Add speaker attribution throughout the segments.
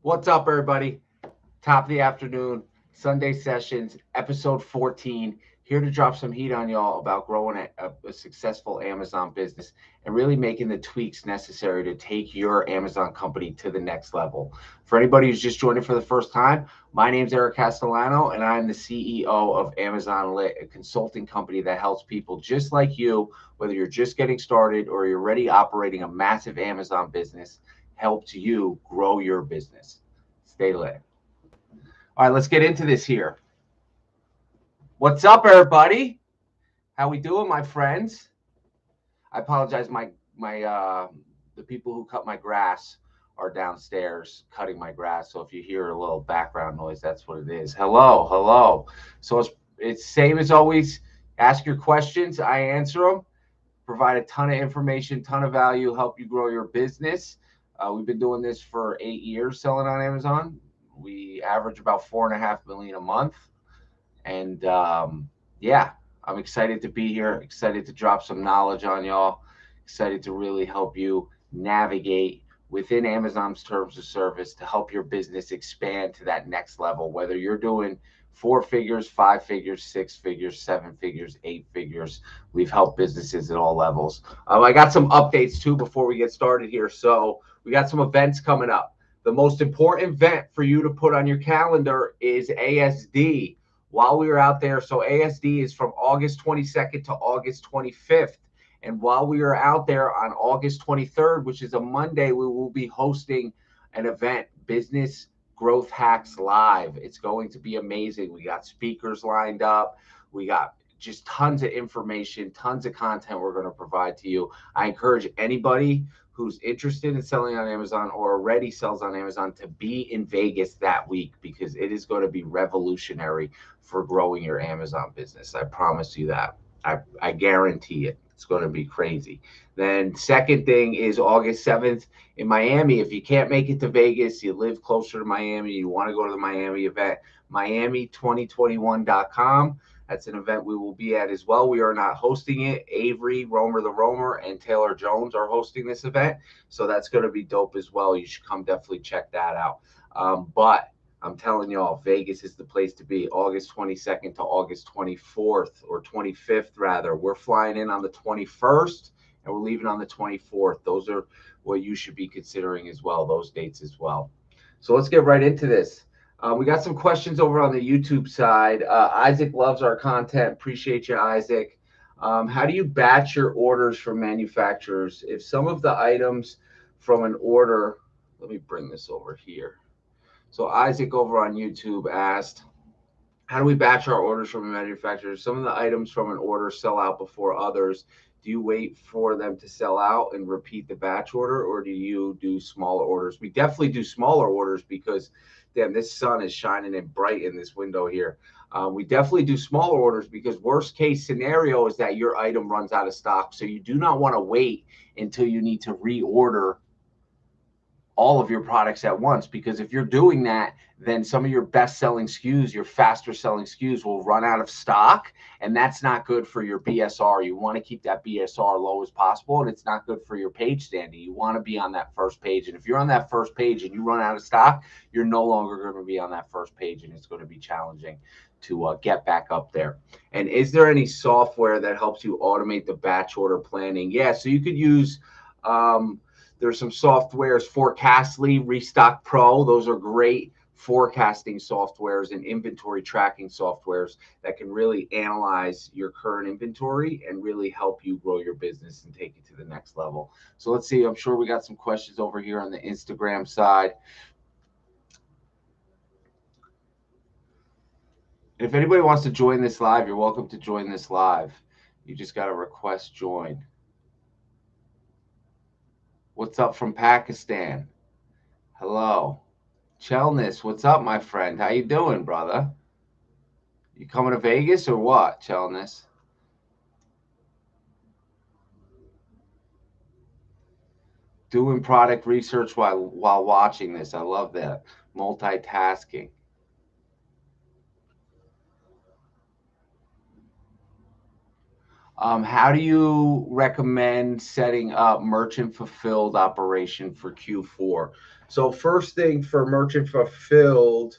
Speaker 1: What's up, everybody? Top of the afternoon, Sunday sessions, episode 14. Here to drop some heat on y'all about growing a successful Amazon business and really making the tweaks necessary to take your Amazon company to the next level. For anybody who's just joining for the first time, my name's Eric Castellano, and I'm the CEO of Amazon Lit, a consulting company that helps people just like you, whether you're just getting started or you're already operating a massive Amazon business, helps you grow your business. Stay lit. All right, let's get into this here. What's up, everybody? How we doing, my friends? I apologize. My the people who cut my grass are downstairs cutting my grass. So if you hear a little background noise, that's what it is. Hello, hello. So it's same as always. Ask your questions. I answer them. Provide a ton of information, ton of value, help you grow your business. We've been doing this for 8 years, selling on Amazon. We average about 4.5 million a month. And yeah, I'm excited to be here, excited to drop some knowledge on y'all, excited to really help you navigate within Amazon's terms of service to help your business expand to that next level, whether you're doing 4 figures, 5 figures, 6 figures, 7 figures, 8 figures. We've helped businesses at all levels. I got some updates too before we get started here. So we got some events coming up. The most important event for you to put on your calendar is ASD while we were out there. So ASD is from August 22nd to August 25th. And while we are out there on August 23rd, which is a Monday, we will be hosting an event, Business Growth Hacks Live. It's going to be amazing. We got speakers lined up. We got just tons of information, tons of content we're going to provide to you. I encourage anybody who's interested in selling on Amazon or already sells on Amazon to be in Vegas that week, because it is going to be revolutionary for growing your Amazon business. I promise you that. I guarantee it. It's going to be crazy. Then second thing is August 7th in Miami. If you can't make it to Vegas, you live closer to Miami, you want to go to the Miami event, Miami2021.com. That's an event we will be at as well. We are not hosting it. Avery, Romer the Romer, and Taylor Jones are hosting this event. So that's going to be dope as well. You should come definitely check that out. But I'm telling y'all, Vegas is the place to be. August 22nd to August 24th or 25th, rather. We're flying in on the 21st and we're leaving on the 24th. Those are what you should be considering as well, those dates as well. So let's get right into this. We got some questions over on the YouTube side. Isaac loves our content. Appreciate you, Isaac. How do you batch your orders from manufacturers? If some of the items from an order, let me bring this over here. So Isaac over on YouTube asked, how do we batch our orders from a manufacturer? Some of the items from an order sell out before others. Do you wait for them to sell out and repeat the batch order, or do you do smaller orders? We definitely do smaller orders because, damn, this sun is shining in bright in this window here. We definitely do smaller orders because worst case scenario is that your item runs out of stock. So you do not want to wait until you need to reorder all of your products at once, because if you're doing that, then some of your best selling SKUs, your faster selling SKUs will run out of stock, and that's not good for your BSR. You want to keep that BSR low as possible, and it's not good for your page standing. You want to be on that first page, and if you're on that first page and you run out of stock, you're no longer going to be on that first page, and it's going to be challenging to get back up there. And is there any software that helps you automate the batch order planning? Yeah, so you could use there's some softwares, Forecastly, Restock Pro. Those are great forecasting softwares and inventory tracking softwares that can really analyze your current inventory and really help you grow your business and take it to the next level. So let's see. I'm sure we got some questions over here on the Instagram side. If anybody wants to join this live, you're welcome to join this live. You just got to request join. What's up from Pakistan? Hello. Chelness, what's up, my friend? How you doing, brother? You coming to Vegas or what, Chelness? Doing product research while watching this. I love that. Multitasking. How do you recommend setting up merchant fulfilled operation for Q4? So first thing for merchant fulfilled,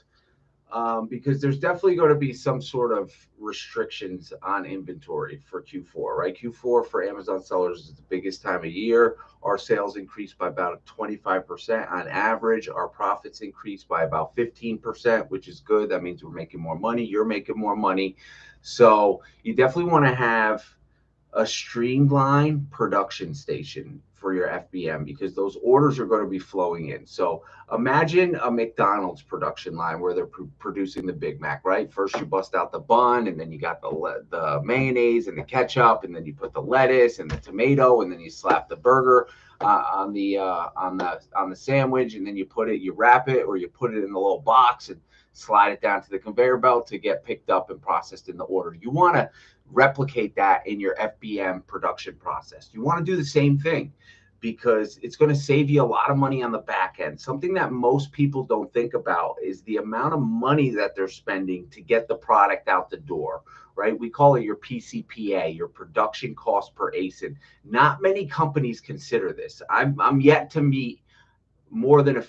Speaker 1: because there's definitely going to be some sort of restrictions on inventory for Q4, right? Q4 for Amazon sellers is the biggest time of year. Our sales increased by about 25% on average. Our profits increased by about 15%, which is good. That means we're making more money. You're making more money. So you definitely want to have a streamlined production station for your FBM because those orders are going to be flowing in. So imagine a McDonald's production line where they're producing the Big Mac, right? First you bust out the bun, and then you got the mayonnaise and the ketchup, and then you put the lettuce and the tomato, and then you slap the burger on the sandwich, and then you wrap it, or you put it in the little box and slide it down to the conveyor belt to get picked up and processed in the order. You want to replicate that in your FBM production process. You want to do the same thing because it's going to save you a lot of money on the back end. Something that most people don't think about is the amount of money that they're spending to get the product out the door, right? We call it your PCPA, your production cost per ASIN. Not many companies consider this. I'm yet to meet more than a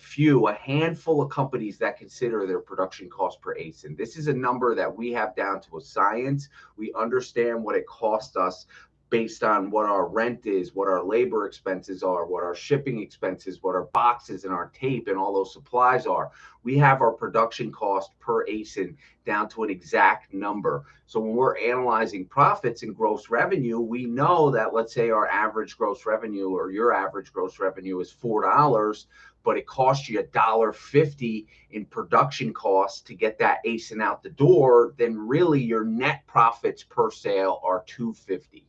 Speaker 1: handful of companies that consider their production cost per ASIN. This is a number that we have down to a science. We understand what it costs us based on what our rent is, what our labor expenses are, what our shipping expenses, what our boxes and our tape and all those supplies are. We have our production cost per ASIN down to an exact number. So when we're analyzing profits and gross revenue, we know that, let's say our average gross revenue or your average gross revenue is $4, but it costs you $1.50 in production costs to get that ASIN out the door, then really your net profits per sale are $2.50,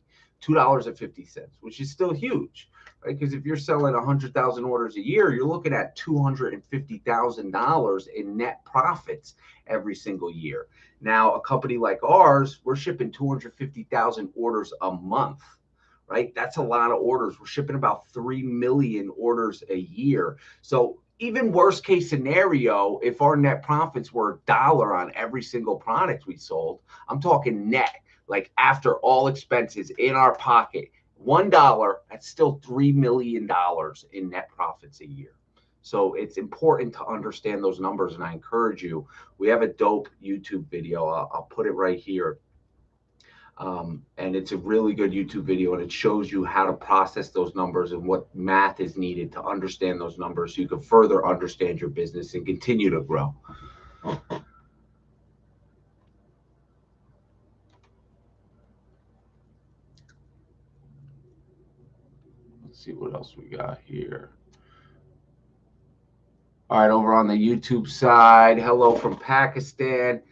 Speaker 1: which is still huge, right? Because if you're selling 100,000 orders a year, you're looking at $250,000 in net profits every single year. Now, a company like ours, we're shipping 250,000 orders a month, right? That's a lot of orders. We're shipping about 3 million orders a year. So even worst case scenario, if our net profits were $1 on every single product we sold, I'm talking net, like after all expenses in our pocket, $1, that's still $3 million in net profits a year. So it's important to understand those numbers. And I encourage you, we have a dope YouTube video. I'll put it right here. And it's a really good YouTube video, and it shows you how to process those numbers and what math is needed to understand those numbers so you can further understand your business and continue to grow. Let's see what else we got here. All right, over on the YouTube side, hello from Pakistan.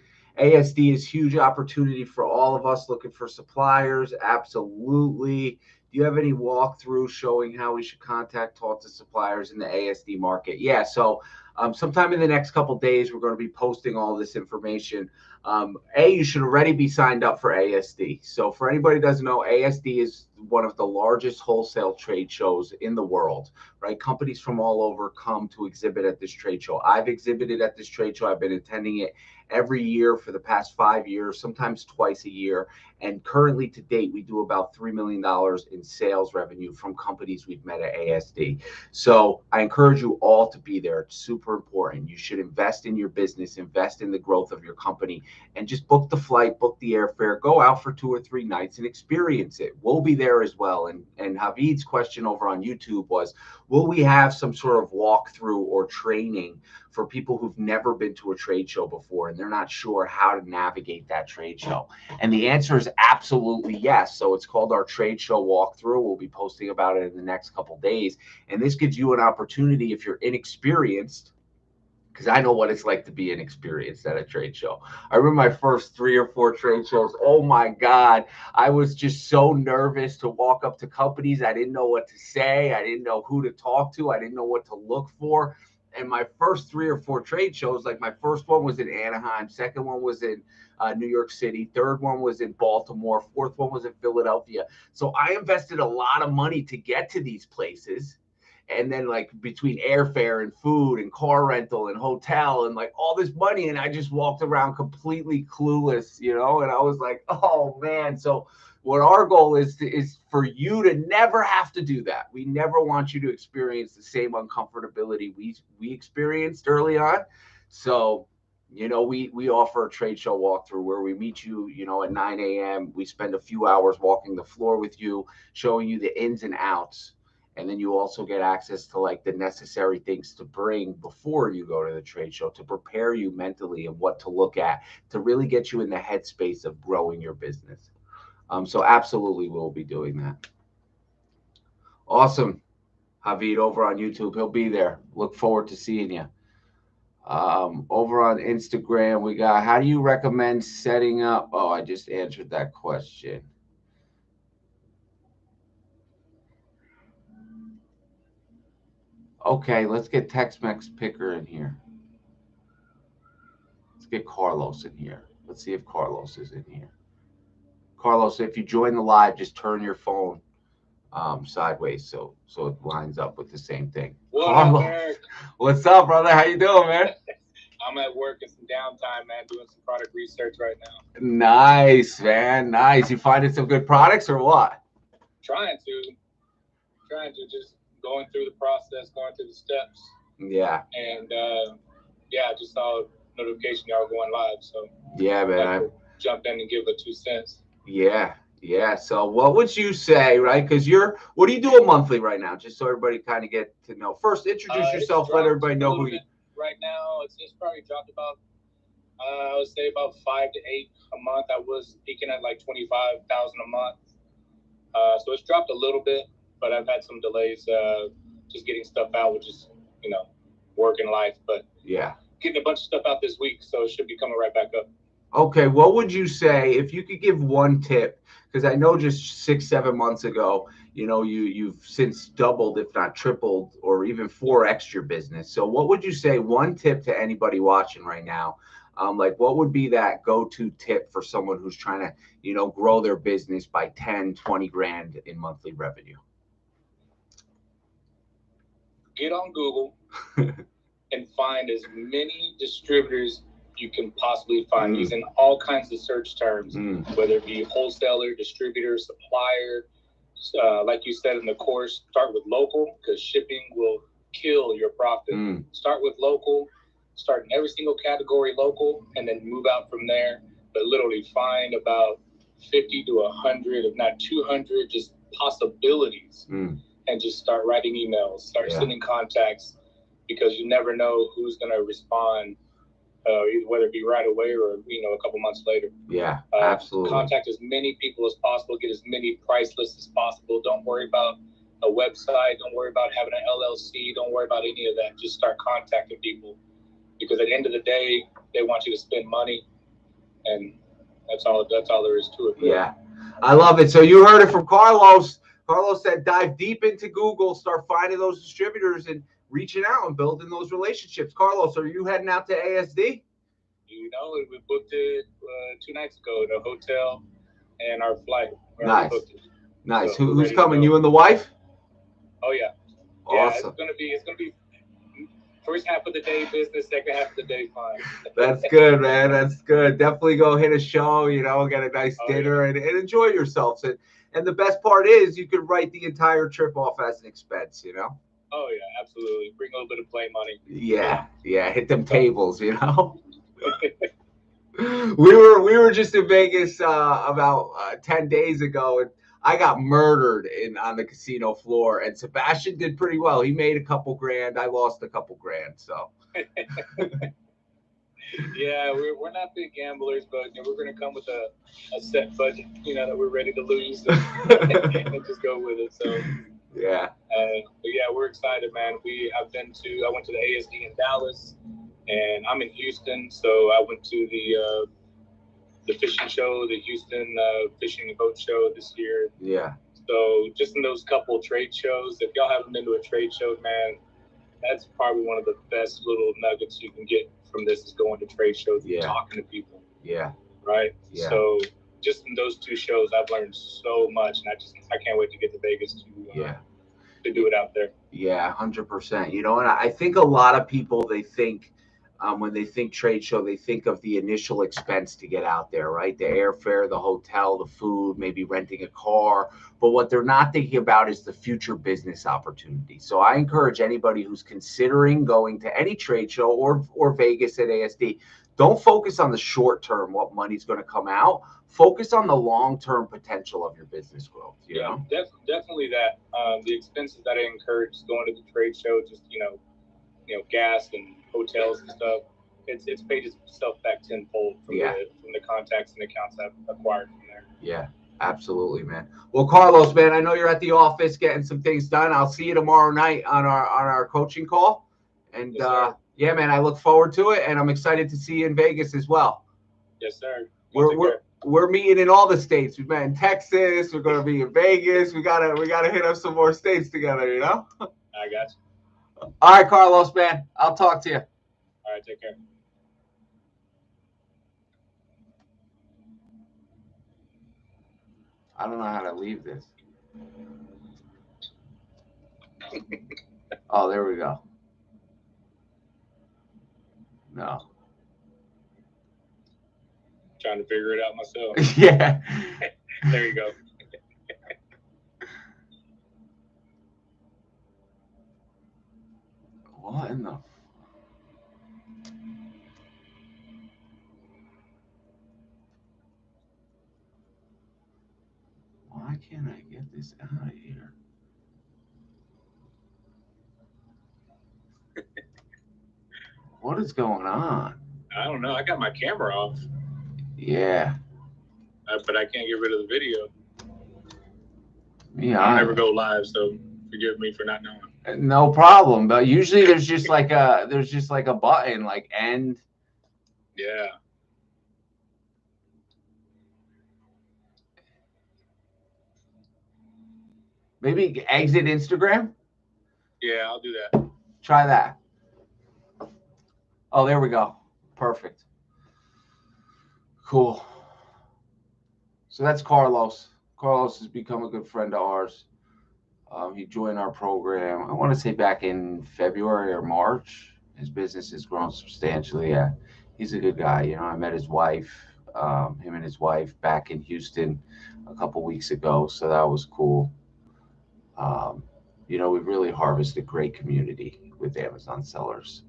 Speaker 1: ASD is huge opportunity for all of us looking for suppliers. Absolutely. Do you have any walkthrough showing how we should talk to suppliers in the ASD market? Yeah, so sometime in the next couple of days, we're going to be posting all this information. You should already be signed up for ASD. So for anybody who doesn't know, ASD is one of the largest wholesale trade shows in the world, right? Companies from all over come to exhibit at this trade show. I've exhibited at this trade show. I've been attending it every year for the past 5 years, sometimes twice a year. And currently to date, we do about $3 million in sales revenue from companies we've met at ASD. So I encourage you all to be there. It's super important. You should invest in your business, invest in the growth of your company, and just book the flight, book the airfare, go out for 2 or 3 nights and experience it. We'll be there as well. And Havid's question over on YouTube was, will we have some sort of walkthrough or training for people who've never been to a trade show before and they're not sure how to navigate that trade show? And the answer is absolutely yes. So it's called our trade show walkthrough. We'll be posting about it in the next couple of days. And this gives you an opportunity, if you're inexperienced, because I know what it's like to be inexperienced at a trade show. I remember my first 3 or 4 trade shows. Oh my God. I was just so nervous to walk up to companies. I didn't know what to say. I didn't know who to talk to. I didn't know what to look for. And my first 3 or 4 trade shows, like my first one was in Anaheim, second one was in New York City, third one was in Baltimore, fourth one was in Philadelphia. So I invested a lot of money to get to these places. and then like between airfare and food and car rental and hotel and like all this money, and I just walked around completely clueless, and I was like, oh man. So what our goal is for you to never have to do that. We never want you to experience the same uncomfortability we experienced early on. So we offer a trade show walkthrough where we meet you, at 9 a.m. We spend a few hours walking the floor with you, showing you the ins and outs. And then you also get access to like the necessary things to bring before you go to the trade show to prepare you mentally and what to look at to really get you in the headspace of growing your business. So absolutely we'll be doing that. Awesome. Javid over on YouTube. He'll be there. Look forward to seeing you. Over on Instagram, we got, how do you recommend setting up? Oh, I just answered that question. Okay, let's get Tex-Mex Picker in here. Let's get Carlos in here. Let's see if Carlos is in here. Carlos, if you join the live, just turn your phone sideways so it lines up with the same thing.
Speaker 2: What
Speaker 1: Carlos,
Speaker 2: up, Eric?
Speaker 1: what's up, brother? How you doing, man?
Speaker 2: I'm at work in some downtime, man, doing some product research right now.
Speaker 1: Nice, man. Nice. You finding some good products or what?
Speaker 2: Trying to, just going through the process, going through the steps,
Speaker 1: Yeah.
Speaker 2: and yeah, I just saw a notification y'all were going live, so
Speaker 1: Yeah,
Speaker 2: I'd
Speaker 1: man.
Speaker 2: like to jump in and give a 2 cents.
Speaker 1: Yeah. Yeah. So what would you say, right? Because what are you doing monthly right now? Just so everybody kind of get to know. First, introduce
Speaker 2: It's
Speaker 1: yourself. Let
Speaker 2: dropped
Speaker 1: everybody
Speaker 2: a
Speaker 1: know
Speaker 2: little
Speaker 1: who you.
Speaker 2: bit right now. It's probably dropped about I would say about 5 to 8 a month. I was peaking at like 25,000 a month. So it's dropped a little bit, but I've had some delays just getting stuff out, which is, work and life. But
Speaker 1: Yeah.
Speaker 2: getting a bunch of stuff out this week, so it should be coming right back up.
Speaker 1: Okay. What would you say if you could give one tip? Because I know just 6, 7 months ago, you've since doubled, if not tripled, or even 4x your business. So what would you say one tip to anybody watching right now? Like what would be that go-to tip for someone who's trying to, grow their business by 10, 20 grand in monthly revenue?
Speaker 2: Get on Google and find as many distributors you can possibly find using all kinds of search terms, whether it be wholesaler, distributor, supplier. Like you said in the course, start with local because shipping will kill your profit. Start with local, start in every single category local, and then move out from there. But literally find about 50 to 100, if not 200, just possibilities, and just start writing emails, start sending contacts, because you never know who's going to respond, whether it be right away or a couple months later.
Speaker 1: Yeah, absolutely.
Speaker 2: Contact as many people as possible, get as many price lists as possible. Don't worry about a website. Don't worry about having an LLC. Don't worry about any of that. Just start contacting people, because at the end of the day, they want you to spend money, and that's all there is to it. Really.
Speaker 1: Yeah, I love it. So you heard it from Carlos. Carlos said dive deep into Google, start finding those distributors and reaching out and building those relationships. Carlos, are you heading out to ASD?
Speaker 2: We booked it 2 nights ago, the hotel and our flight.
Speaker 1: Nice. Nice. So who's coming? You and the wife?
Speaker 2: Oh yeah.
Speaker 1: Awesome.
Speaker 2: Yeah, it's gonna be first half of the day business, second half of the day fun.
Speaker 1: That's good, man. That's good. Definitely go hit a show, get a nice dinner and enjoy yourselves. And the best part is you could write the entire trip off as an expense,
Speaker 2: Oh yeah, absolutely. Bring a little bit of play money.
Speaker 1: Yeah. Hit them tables, We were just in Vegas about 10 days ago, and I got murdered on the casino floor. And Sebastian did pretty well. He made a couple grand. I lost a couple grand. So.
Speaker 2: Yeah, we're not big gamblers, but we're going to come with a set budget, that we're ready to lose and just go with it. So.
Speaker 1: Yeah.
Speaker 2: But yeah, we're excited, man. I went to the ASD in Dallas, and I'm in Houston, so I went to the fishing show, the Houston fishing and boat show this year.
Speaker 1: Yeah.
Speaker 2: So just in those couple trade shows, if y'all haven't been to a trade show, man, that's probably one of the best little nuggets you can get from this is going to trade shows and talking to people.
Speaker 1: Yeah.
Speaker 2: Right?
Speaker 1: Yeah.
Speaker 2: So just in those 2 shows, I've learned so much, and I can't wait to get to Vegas to to do it out there.
Speaker 1: Yeah, 100%. You know, and I think a lot of people, they think when they think trade show, they think of the initial expense to get out there, right? The airfare, the hotel, the food, maybe renting a car. But what they're not thinking about is the future business opportunity. So I encourage anybody who's considering going to any trade show or Vegas at ASD, don't focus on the short term, what money's going to come out. Focus on the long term potential of your business growth. You know?
Speaker 2: Definitely that. The expenses that I encourage going to the trade show, just gas and hotels and stuff. It's paid itself back tenfold from the contacts and accounts I've acquired from there.
Speaker 1: Yeah, absolutely, man. Well, Carlos, man, I know you're at the office getting some things done. I'll see you tomorrow night on our coaching call. And
Speaker 2: yes,
Speaker 1: yeah, man, I look forward to it, and I'm excited to see you in Vegas as well.
Speaker 2: Yes, sir.
Speaker 1: We're meeting in all the states. We've met in Texas. We're going to be in Vegas. We gotta hit up some more states together. You know.
Speaker 2: I got you.
Speaker 1: All right, Carlos, man. I'll talk to you.
Speaker 2: All right, take care.
Speaker 1: I don't know how to leave this. Oh, there we go. No.
Speaker 2: Trying to figure it out myself.
Speaker 1: Yeah.
Speaker 2: There you go.
Speaker 1: What in the? Why can't I get this out of here? What is going on?
Speaker 2: I don't know. I got my camera off.
Speaker 1: Yeah.
Speaker 2: But I can't get rid of the video.
Speaker 1: Yeah.
Speaker 2: I'll never go live, so forgive me for not knowing.
Speaker 1: No problem. But usually there's just like a button like end.
Speaker 2: Yeah.
Speaker 1: Maybe exit Instagram.
Speaker 2: Yeah, I'll do that.
Speaker 1: Try that. Oh, there we go. Perfect. Cool. So that's Carlos. Carlos has become a good friend of ours. He joined our program, I want to say back in February or March. His business has grown substantially. Yeah, he's a good guy. You know, I met his wife, him and his wife back in Houston a couple weeks ago. So that was cool. You know, we've really harvested great community with Amazon sellers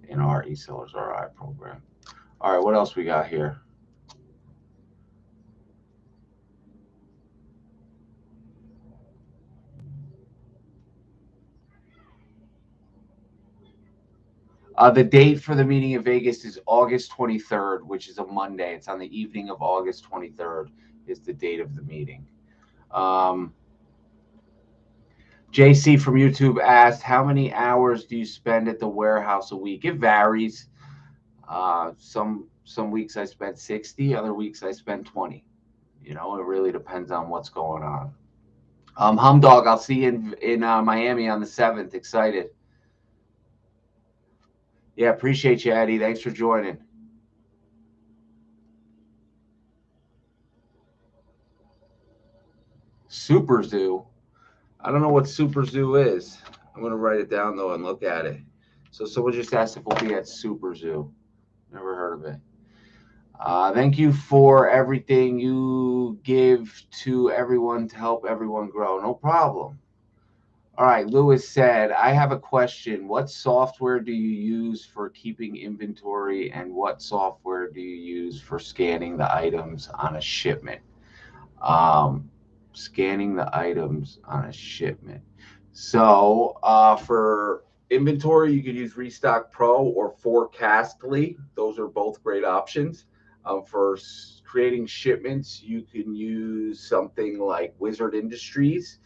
Speaker 1: in our eSellers RI program. All right, what else we got here? The date for the meeting in Vegas is August 23rd, which is a Monday. It's on the evening of August 23rd is the date of the meeting. JC from YouTube asked, how many hours do you spend at the warehouse a week? It varies. Some weeks I spend 60, other weeks I spend 20. You know, it really depends on what's going on. Humdog, I'll see you in Miami on the 7th. Excited. Yeah, appreciate you, Eddie. Thanks for joining. Super Zoo. I don't know what Super Zoo is. I'm going to write it down, though, and look at it. So someone just asked if we'll be at Super Zoo. Never heard of it. Thank you for everything you give to everyone to help everyone grow. No problem. All right, Lewis said, I have a question. What software do you use for keeping inventory, and what software do you use for scanning the items on a shipment? Scanning the items on a shipment. So for inventory, you could use Restock Pro or Forecastly. Those are both great options. For creating shipments, you can use something like Wizard Industries.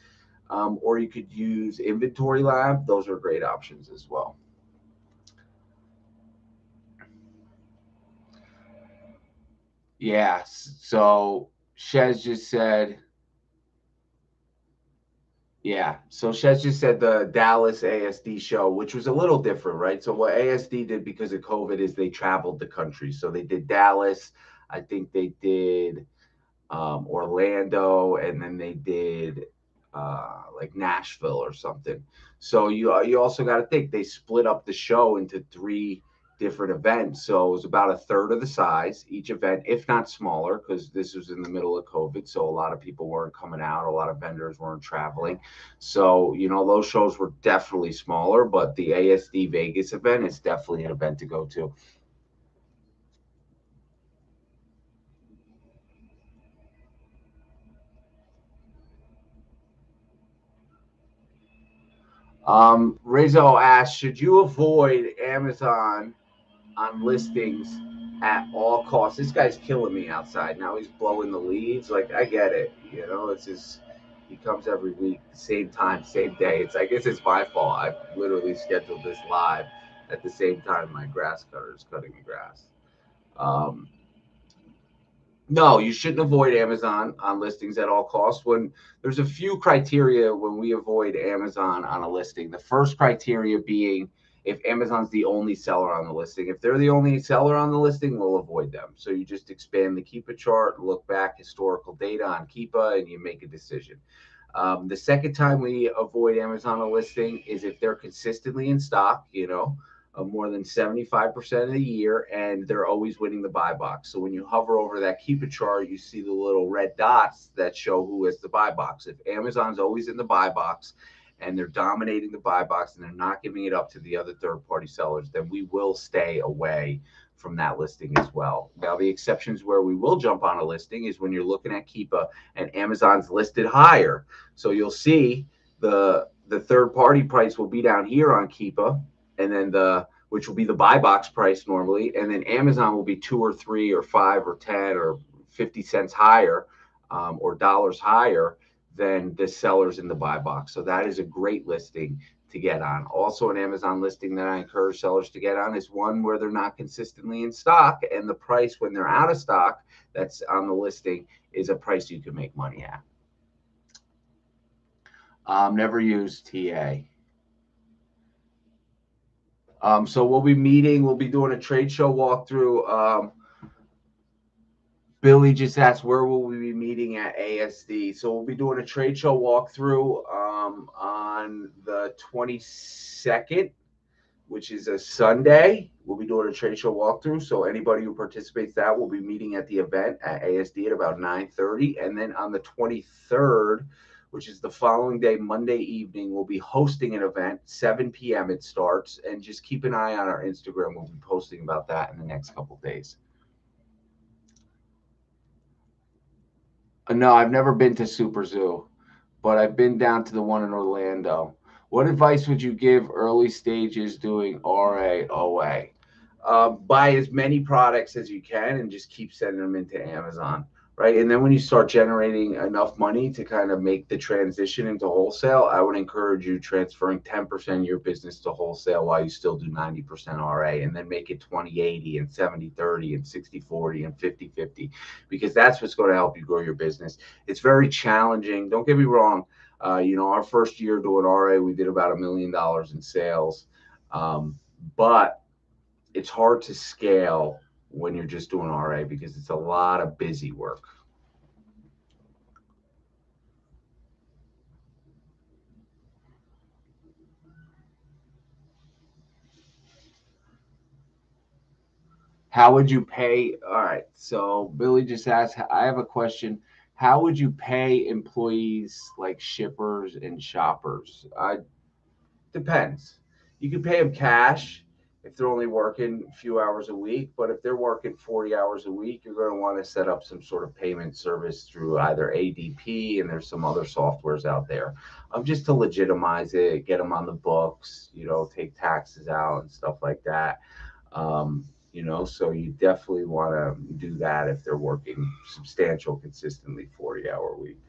Speaker 1: Or you could use Inventory Lab. Those are great options as well. Yeah. So Shez just said, yeah. So Shez just said the Dallas ASD show, which was a little different, right? So what ASD did because of COVID is they traveled the country. So they did Dallas. I think they did Orlando, and then they did like Nashville or something. So you also got to think they split up the show into three different events. So it was about a third of the size each event, if not smaller, because this was in the middle of COVID. So a lot of people weren't coming out, a lot of vendors weren't traveling. So those shows were definitely smaller, but the ASD Vegas event is definitely an event to go to. Rizzo asked, should you avoid Amazon on listings at all costs? This guy's killing me outside. Now he's blowing the leaves. Like, I get it. It's just, he comes every week, same time, same day. I guess it's my fault. I literally scheduled this live at the same time my grass cutter is cutting the grass. Um, no, you shouldn't avoid Amazon on listings at all costs. When there's a few criteria when we avoid Amazon on a listing. The first criteria being if Amazon's the only seller on the listing. If they're the only seller on the listing, we'll avoid them. So you just expand the Keepa chart, look back historical data on Keepa, and you make a decision. The second time we avoid Amazon a listing is if they're consistently in stock, more than 75% of the year, and they're always winning the buy box. So when you hover over that Keepa chart, you see the little red dots that show who is the buy box. If Amazon's always in the buy box and they're dominating the buy box and they're not giving it up to the other third-party sellers, then we will stay away from that listing as well. Now, the exceptions where we will jump on a listing is when you're looking at Keepa and Amazon's listed higher. So you'll see the third party price will be down here on Keepa, and then which will be the buy box price normally, and then Amazon will be 2 or 3 or 5 or 10 or 50 cents higher, or dollars higher than the sellers in the buy box. So that is a great listing to get on. Also, an Amazon listing that I encourage sellers to get on is one where they're not consistently in stock, and the price when they're out of stock that's on the listing is a price you can make money at. Never used TA. So we'll be meeting. We'll be doing a trade show walkthrough. Billy just asked where will we be meeting at ASD. So we'll be doing a trade show walkthrough on the 22nd, which is a Sunday. We'll be doing a trade show walkthrough. So anybody who participates that will be meeting at the event at ASD at about 9:30. And then on the 23rd, which is the following day, Monday evening, we'll be hosting an event, 7 p.m. it starts. And just keep an eye on our Instagram. We'll be posting about that in the next couple of days. No, I've never been to Super Zoo, but I've been down to the one in Orlando. What advice would you give early stages doing RA, OA? Buy as many products as you can and just keep sending them into Amazon, right? And then when you start generating enough money to kind of make the transition into wholesale, I would encourage you transferring 10% of your business to wholesale while you still do 90% RA, and then make it 20-80 and 70-30 and 60-40 and 50-50, because that's what's going to help you grow your business. It's very challenging. Don't get me wrong. Our first year doing RA, we did about $1 million in sales. But it's hard to scale when you're just doing RA because it's a lot of busy work. How would you pay? All right. So Billy just asked, I have a question. How would you pay employees like shippers and shoppers? Depends. You can pay them cash if they're only working a few hours a week, but if they're working 40 hours a week, you're going to want to set up some sort of payment service through either ADP, and there's some other softwares out there, just to legitimize it, get them on the books, take taxes out and stuff like that. So you definitely want to do that if they're working substantial, consistently 40-hour week.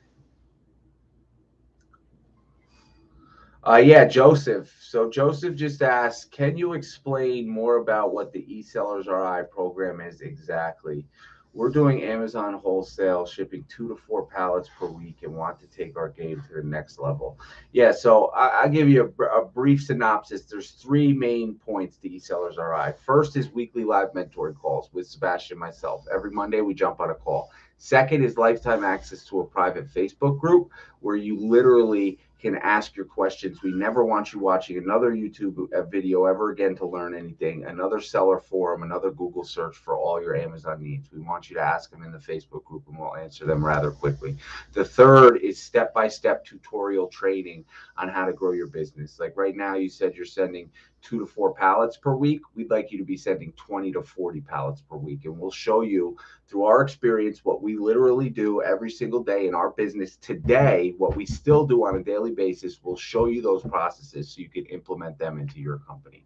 Speaker 1: Yeah, Joseph. So Joseph just asked, can you explain more about what the eSellers RI program is exactly? We're doing Amazon wholesale, shipping 2 to 4 pallets per week, and want to take our game to the next level. Yeah, so I'll give you a brief synopsis. There's 3 main points to eSellers RI. First is weekly live mentoring calls with Sebastian and myself. Every Monday we jump on a call. Second is lifetime access to a private Facebook group where you literally can ask your questions. We never want you watching another YouTube video ever again to learn anything, another seller forum, another Google search for all your Amazon needs. We want you to ask them in the Facebook group and we'll answer them rather quickly. The third is step-by-step tutorial training on how to grow your business. Like right now, you said you're sending 2 to 4 pallets per week. We'd like you to be sending 20 to 40 pallets per week. And we'll show you through our experience what we literally do every single day in our business today, what we still do on a daily basis. We'll show you those processes so you can implement them into your company.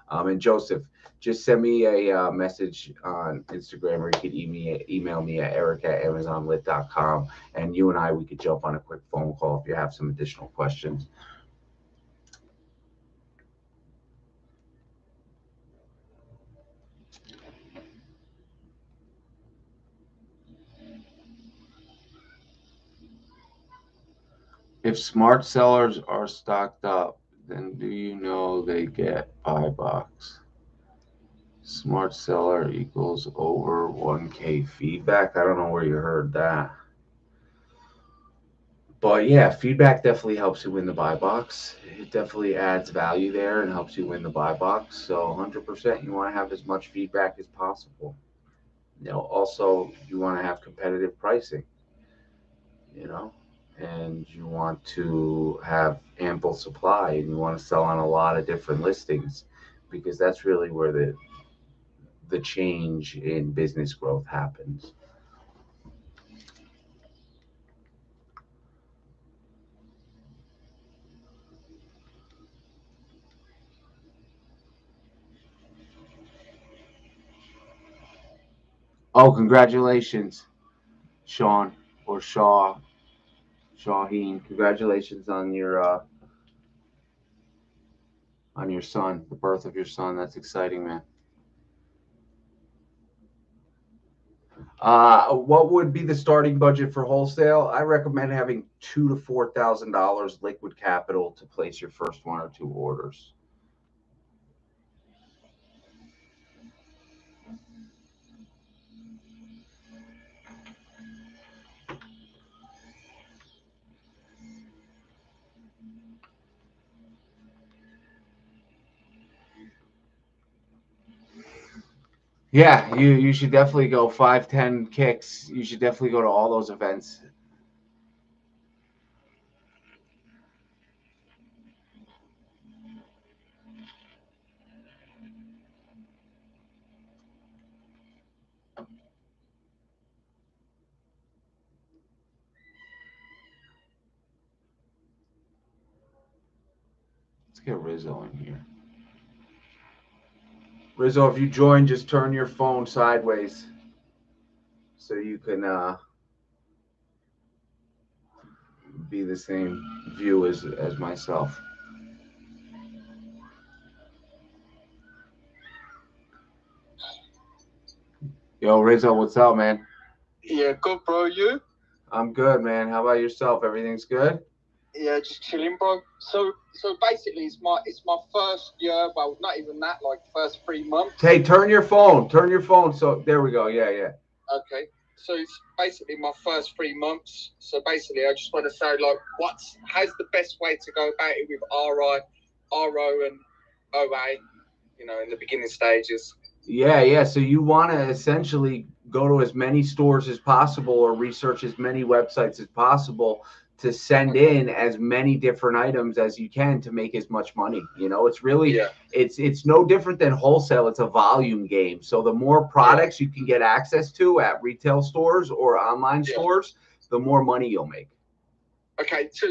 Speaker 1: And Joseph, just send me a message on Instagram, or you could email me at eric@amazonlit.com, and you and I, we could jump on a quick phone call if you have some additional questions. If smart sellers are stocked up, then do you know they get buy box? Smart seller equals over 1K feedback. I don't know where you heard that. But yeah, feedback definitely helps you win the buy box. It definitely adds value there and helps you win the buy box. So 100% you want to have as much feedback as possible. Also you want to have competitive pricing, you know, and you want to have ample supply and you want to sell on a lot of different listings because that's really where the change in business growth happens. Oh, congratulations, Sean or Shaheen. Congratulations on your son, the birth of your son. That's exciting, man. What would be the starting budget for wholesale? I recommend having $2,000 to $4,000 liquid capital to place your first 1 or 2 orders. Yeah, you should definitely go 5, 10 kicks. You should definitely go to all those events. Let's get Rizzo in here. Rizzo, if you join, just turn your phone sideways so you can be the same view as myself. Yo, Rizzo, what's up, man?
Speaker 3: Yeah, good, bro. You?
Speaker 1: I'm good, man. How about yourself? Everything's good?
Speaker 3: Yeah, just chilling, bro. So basically, it's my first year. Well, not even that. Like first 3 months.
Speaker 1: Hey, turn your phone. Turn your phone. So there we go. Yeah.
Speaker 3: Okay. So it's basically my first 3 months. So basically, I just want to say, like, how's the best way to go about it with RO, and OA? In the beginning stages.
Speaker 1: Yeah. So you want to essentially go to as many stores as possible or research as many websites as possible to send in as many different items as you can to make as much money. It's really it's no different than wholesale. It's a volume game. So the more products you can get access to at retail stores or online stores, the more money you'll make.
Speaker 3: Okay, so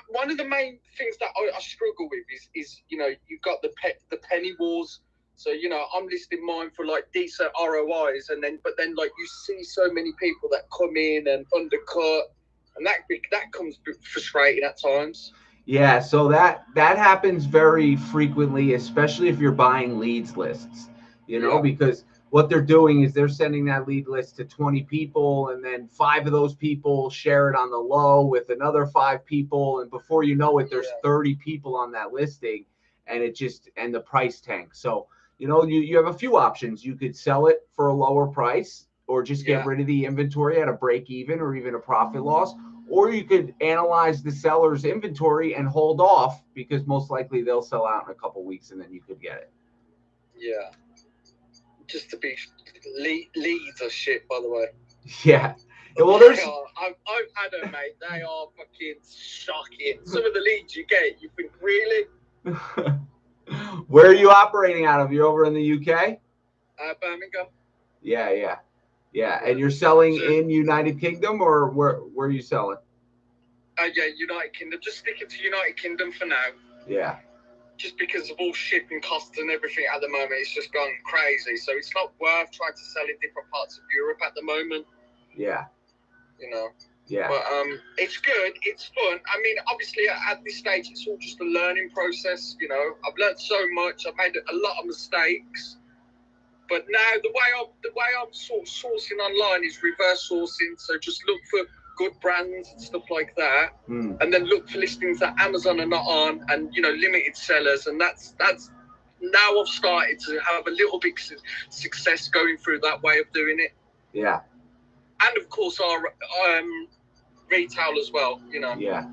Speaker 3: one of the main things that I struggle with is you've got the penny wars. So I'm listing mine for like decent ROIs, but then like you see so many people that come in and undercut, and that comes frustrating at times.
Speaker 1: Yeah, so that happens very frequently, especially if you're buying leads lists. Because what they're doing is they're sending that lead list to 20 people, and then 5 of those people share it on the low with another 5 people, and before you know it, there's 30 people on that listing, and the price tanks. So you have a few options. You could sell it for a lower price or just get rid of the inventory at a break even or even a profit loss. Or you could analyze the seller's inventory and hold off, because most likely they'll sell out in a couple weeks and then you could get it.
Speaker 3: Yeah. Just to be, leads are shit, by the way.
Speaker 1: Yeah. Well, there's.
Speaker 3: I've had them, mate. They are fucking shocking. Some of the leads you get, you think, really?
Speaker 1: Where are you operating out of? You're over in the UK?
Speaker 3: Birmingham.
Speaker 1: Yeah. And you're selling in United Kingdom, or where are you selling?
Speaker 3: Yeah, United Kingdom. Just sticking to United Kingdom for now.
Speaker 1: Yeah.
Speaker 3: Just because of all shipping costs and everything at the moment, it's just gone crazy. So it's not worth trying to sell in different parts of Europe at the moment.
Speaker 1: Yeah.
Speaker 3: You know.
Speaker 1: Yeah.
Speaker 3: But it's good. It's fun. I mean, obviously at this stage, it's all just a learning process. You know, I've learned so much. I've made a lot of mistakes. But now the way I'm sort of sourcing online is reverse sourcing. So just look for good brands and stuff like that, and then look for listings that Amazon are not on, and limited sellers. And that's now I've started to have a little bit success going through that way of doing it.
Speaker 1: Yeah.
Speaker 3: And of course our retail as well.
Speaker 1: Yeah.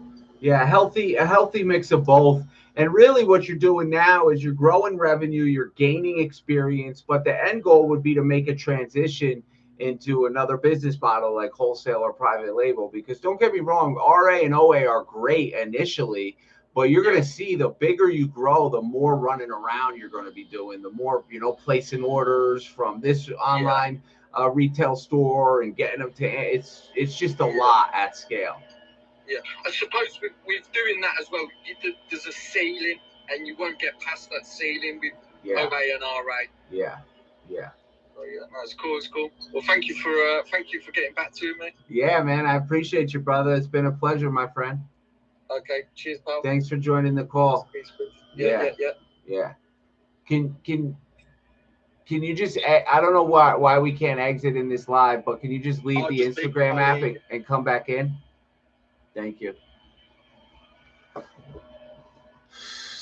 Speaker 1: A healthy mix of both. And really what you're doing now is you're growing revenue, you're gaining experience, but the end goal would be to make a transition into another business model like wholesale or private label. Because don't get me wrong, RA and OA are great initially, but you're going to see the bigger you grow, the more running around you're going to be doing, the more, placing orders from this online retail store and getting them to, it's just a lot at scale.
Speaker 3: Yeah, I suppose with doing that as well, there's a ceiling, and you won't get past that ceiling with OA and RA.
Speaker 1: Yeah.
Speaker 3: Oh, yeah, that's cool. It's cool. Well, thank you for getting back to me.
Speaker 1: Yeah, man, I appreciate you, brother. It's been a pleasure, my friend.
Speaker 3: Okay, cheers, pal.
Speaker 1: Thanks for joining the call.
Speaker 3: Peace. Yeah.
Speaker 1: Can you just? I don't know why we can't exit in this live, but can you just leave the Instagram app and come back in? Thank you.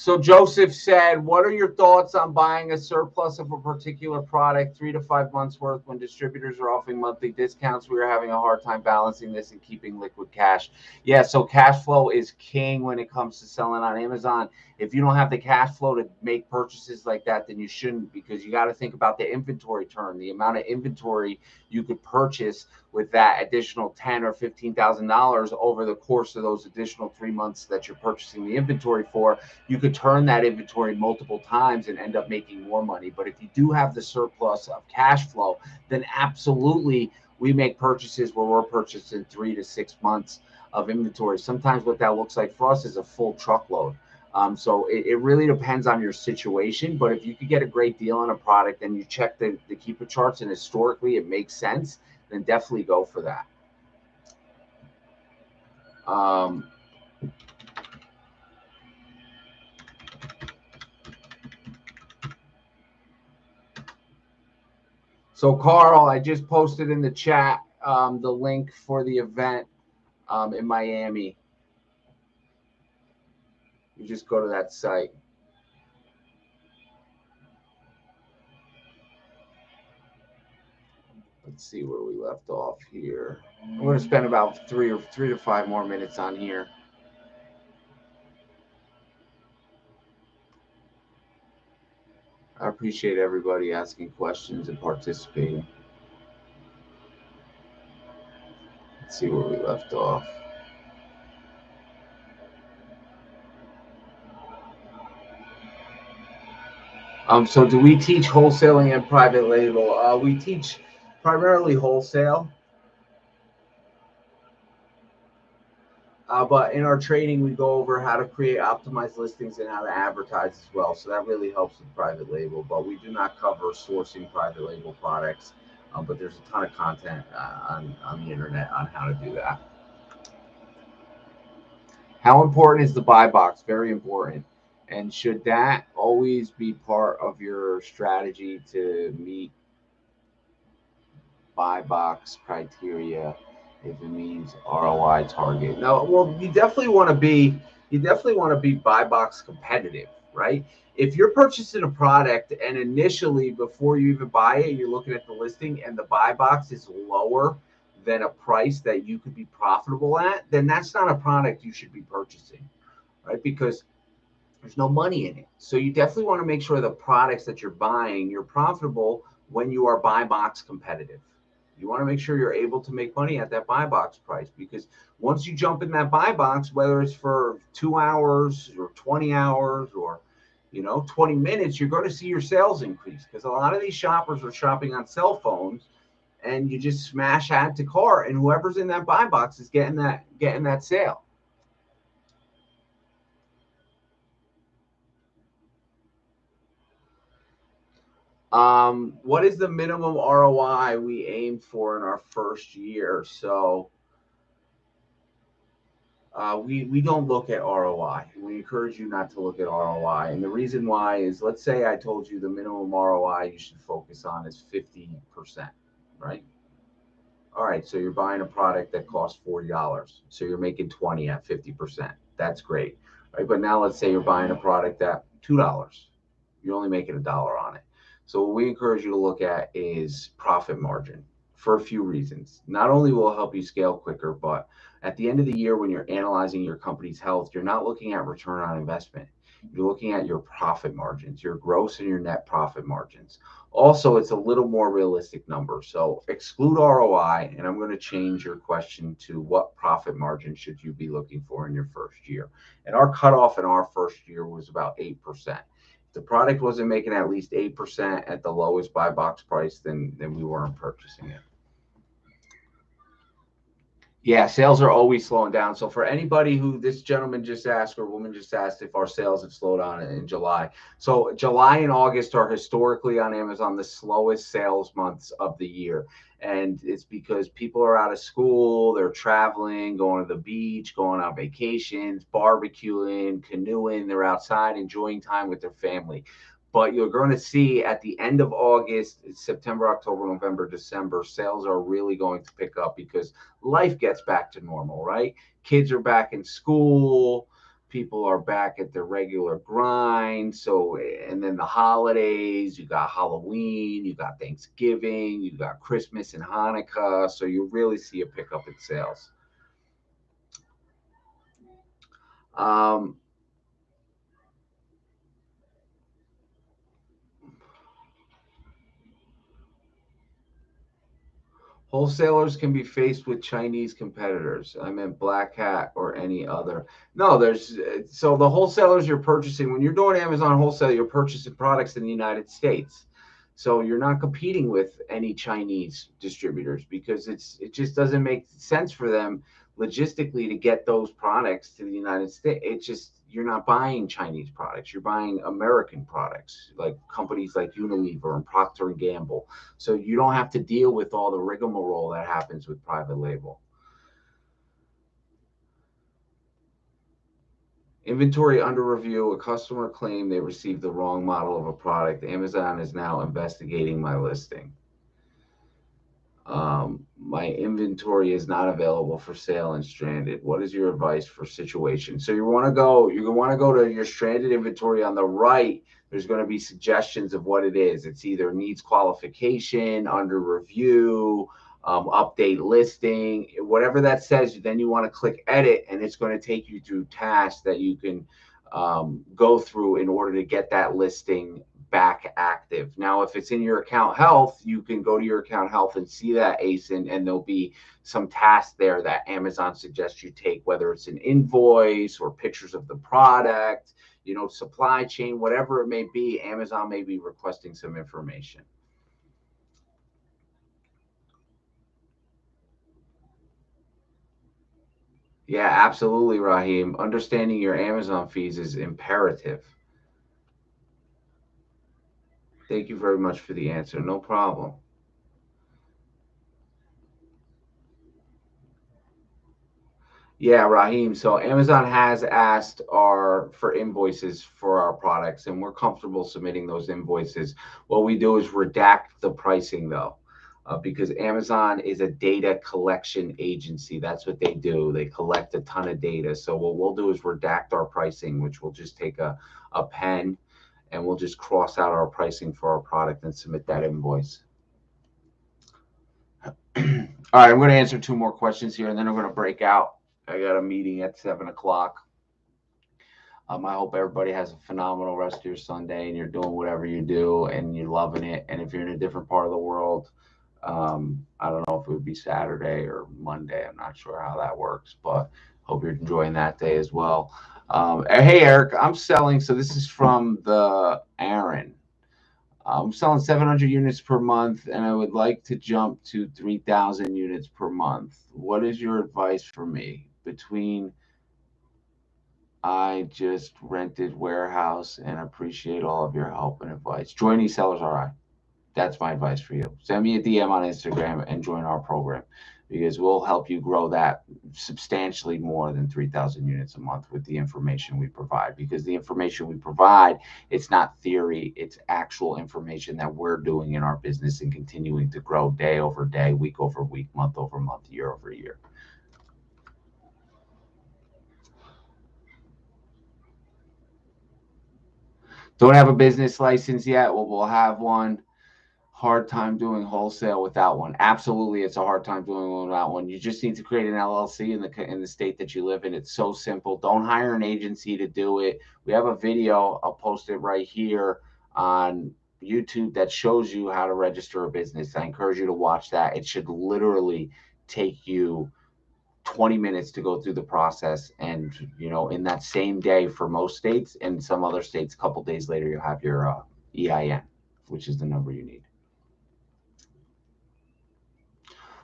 Speaker 1: So Joseph said, what are your thoughts on buying a surplus of a particular product 3 to 5 months worth when distributors are offering monthly discounts? We are having a hard time balancing this and keeping liquid cash. Yeah, so cash flow is king when it comes to selling on Amazon. If you don't have the cash flow to make purchases like that, then you shouldn't, because you got to think about the inventory turn, the amount of inventory you could purchase with that additional $10,000 or $15,000 over the course of those additional 3 months that you're purchasing the inventory for. You could turn that inventory multiple times and end up making more money. But if you do have the surplus of cash flow, then absolutely we make purchases where we're purchasing 3 to 6 months of inventory. Sometimes what that looks like for us is a full truckload. So it really depends on your situation. But if you could get a great deal on a product and you check the keeper charts and historically it makes sense, then definitely go for that. So Carl, I just posted in the chat the link for the event in Miami. You just go to that site. Let's see where we left off here. I'm going to spend about 3 to 5 more minutes on here. I appreciate everybody asking questions and participating. Let's see where we left off. So do we teach wholesaling and private label? We teach primarily wholesale. But in our training, we go over how to create optimized listings and how to advertise as well. So that really helps with private label. But we do not cover sourcing private label products. But there's a ton of content on the internet on how to do that. How important is the buy box? Very important. And should that always be part of your strategy to meet buy box criteria if it means ROI target? No, well, you definitely want to be buy box competitive. right? If you're purchasing a product and initially before you even buy it, you're looking at the listing and the buy box is lower than a price that you could be profitable at, then that's not a product you should be purchasing, right? Because there's no money in it. So you definitely want to make sure the products that you're buying, you're profitable when you are buy box competitive. You want to make sure you're able to make money at that buy box price, because once you jump in that buy box, whether it's for 2 hours or 20 hours or 20 minutes, you're going to see your sales increase, because a lot of these shoppers are shopping on cell phones, and you just smash add to cart, and whoever's in that buy box is getting that sale. What is the minimum ROI we aim for in our first year? So we don't look at ROI. We encourage you not to look at ROI. And the reason why is, let's say I told you the minimum ROI you should focus on is 50%, right? All right, so you're buying a product that costs $40. So you're making 20 at 50%. That's great. Right? But now let's say you're buying a product at $2. You're only making $1 on it. So what we encourage you to look at is profit margin, for a few reasons. Not only will it help you scale quicker, but at the end of the year, when you're analyzing your company's health, you're not looking at return on investment. You're looking at your profit margins, your gross and your net profit margins. Also, it's a little more realistic number. So exclude ROI, and I'm going to change your question to what profit margin should you be looking for in your first year? And our cutoff in our first year was about 8%. If the product wasn't making at least 8% at the lowest buy box price, then we weren't purchasing it. Yeah, sales are always slowing down. So for anybody who, this gentleman just asked or woman just asked if our sales have slowed down in July. So July and August are historically on Amazon the slowest sales months of the year. And it's because people are out of school, they're traveling, going to the beach, going on vacations, barbecuing, canoeing, they're outside enjoying time with their family. But you're going to see at the end of August, September, October, November, December, sales are really going to pick up because life gets back to normal, right? Kids are back in school, people are back at their regular grind. So, and then the holidays, you got Halloween, you got Thanksgiving, you got Christmas and Hanukkah. So you really see a pickup in sales. Um, Wholesalers can be faced with Chinese competitors. I meant Black Hat or any other. No, so the wholesalers you're purchasing, when you're doing Amazon wholesale, you're purchasing products in the United States. So you're not competing with any Chinese distributors, because it just doesn't make sense for them logistically to get those products to the United States. It's just, you're not buying Chinese products. You're buying American products, like companies like Unilever and Procter and Gamble. So you don't have to deal with all the rigmarole that happens with private label. Inventory under review. A customer claimed they received the wrong model of a product. Amazon is now investigating my listing. My inventory is not available for sale and stranded. What is your advice for situation? So you want to go to your stranded inventory on the right. There's going to be suggestions of what it is. It's either needs qualification, under review, update listing, whatever that says. Then you want to click edit, and it's going to take you through tasks that you can go through in order to get that listing back active. Now, if it's in your account health, you can go to your account health and see that ASIN, and there'll be some tasks there that Amazon suggests you take, whether it's an invoice or pictures of the product, supply chain, whatever it may be. Amazon may be requesting some information. Yeah, absolutely, Raheem. Understanding your Amazon fees is imperative. Thank you very much for the answer. No problem. Yeah, Raheem. So Amazon has asked for invoices for our products, and we're comfortable submitting those invoices. What we do is redact the pricing, though. because Amazon is a data collection agency. That's what they do. They collect a ton of data. So what we'll do is redact our pricing, which we'll just take a pen and we'll just cross out our pricing for our product and submit that invoice. All right, I'm going to answer 2 more questions here, and then I'm going to break out. I got a meeting at 7 o'clock. I hope everybody has a phenomenal rest of your Sunday and you're doing whatever you do and you're loving it. And if you're in a different part of the world, I don't know if it would be Saturday or Monday. I'm not sure how that works, but hope you're enjoying that day as well. Hey, Eric, I'm selling. So this is from the Aaron. I'm selling 700 units per month, and I would like to jump to 3,000 units per month. What is your advice for me? I just rented warehouse and appreciate all of your help and advice. Join eSellers RI. That's my advice for you. Send me a DM on Instagram and join our program, because we'll help you grow that substantially more than 3,000 units a month with the information we provide. Because the information we provide, it's not theory, it's actual information that we're doing in our business and continuing to grow day over day, week over week, month over month, year over year. Don't have a business license yet? Well, we'll have one. Hard time doing wholesale without one. Absolutely, it's a hard time doing one without one. You just need to create an LLC in the state that you live in. It's so simple. Don't hire an agency to do it. We have a video. I'll post it right here on YouTube that shows you how to register a business. I encourage you to watch that. It should literally take you 20 minutes to go through the process, and in that same day for most states, and some other states a couple days later you'll have your EIN, which is the number you need.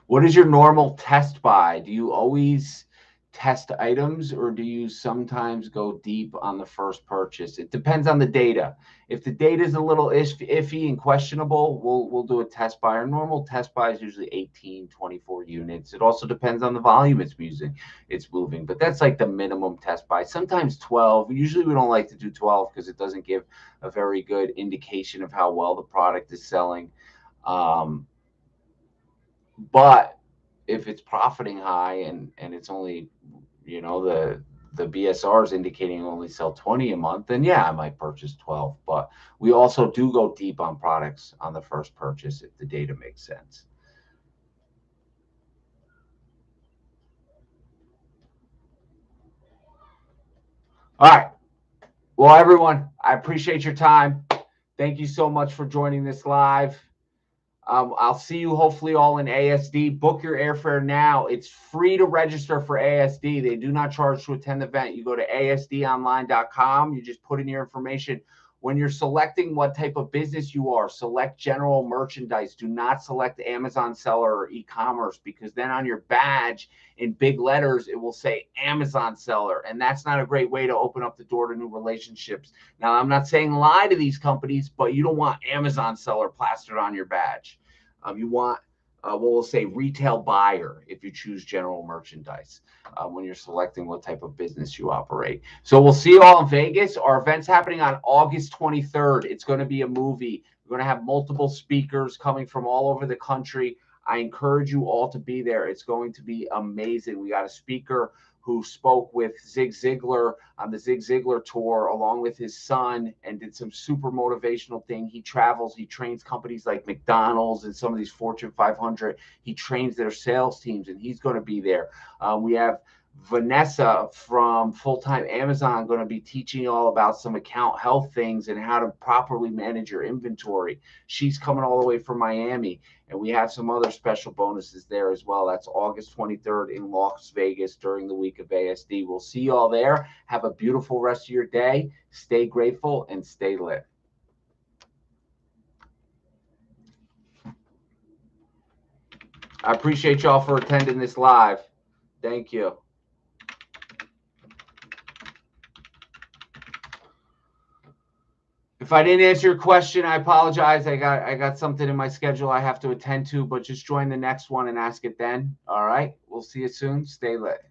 Speaker 1: What is your normal test buy? Do you always test items, or do you sometimes go deep on the first purchase? It depends on the data. If the data is a little iffy and questionable, we'll do a test buy. Our normal test buy is usually 18, 24 units. It also depends on the volume it's moving, but that's like the minimum test buy. Sometimes 12. Usually we don't like to do 12 because it doesn't give a very good indication of how well the product is selling. But if it's profiting high and it's only, the BSR is indicating only sell 20 a month, then yeah, I might purchase 12. But we also do go deep on products on the first purchase if the data makes sense. All right. Well, everyone, I appreciate your time. Thank you so much for joining this live. I'll see you hopefully all in ASD. Book your airfare now. It's free to register for ASD. They do not charge to attend the event. You go to asdonline.com. You just put in your information. When you're selecting what type of business you are, select general merchandise. Do not select Amazon seller or e-commerce, because then on your badge in big letters, it will say Amazon seller. And that's not a great way to open up the door to new relationships. Now, I'm not saying lie to these companies, but you don't want Amazon seller plastered on your badge. You want we'll say retail buyer if you choose general merchandise when you're selecting what type of business you operate. So we'll see you all in Vegas. Our event's happening on August 23rd. It's going to be a movie. We're going to have multiple speakers coming from all over the country. I encourage you all to be there. It's going to be amazing. We got a speaker who spoke with Zig Ziglar on the Zig Ziglar tour along with his son and did some super motivational thing. He travels, he trains companies like McDonald's and some of these Fortune 500. He trains their sales teams, and he's going to be there. We have Vanessa from Full-Time Amazon going to be teaching you all about some account health things and how to properly manage your inventory. She's coming all the way from Miami, and we have some other special bonuses there as well. That's August 23rd in Las Vegas during the week of ASD. We'll see you all there. Have a beautiful rest of your day. Stay grateful and stay lit. I appreciate y'all for attending this live. Thank you. If I didn't answer your question, I apologize. I got something in my schedule I have to attend to, but just join the next one and ask it then. All right. We'll see you soon. Stay lit.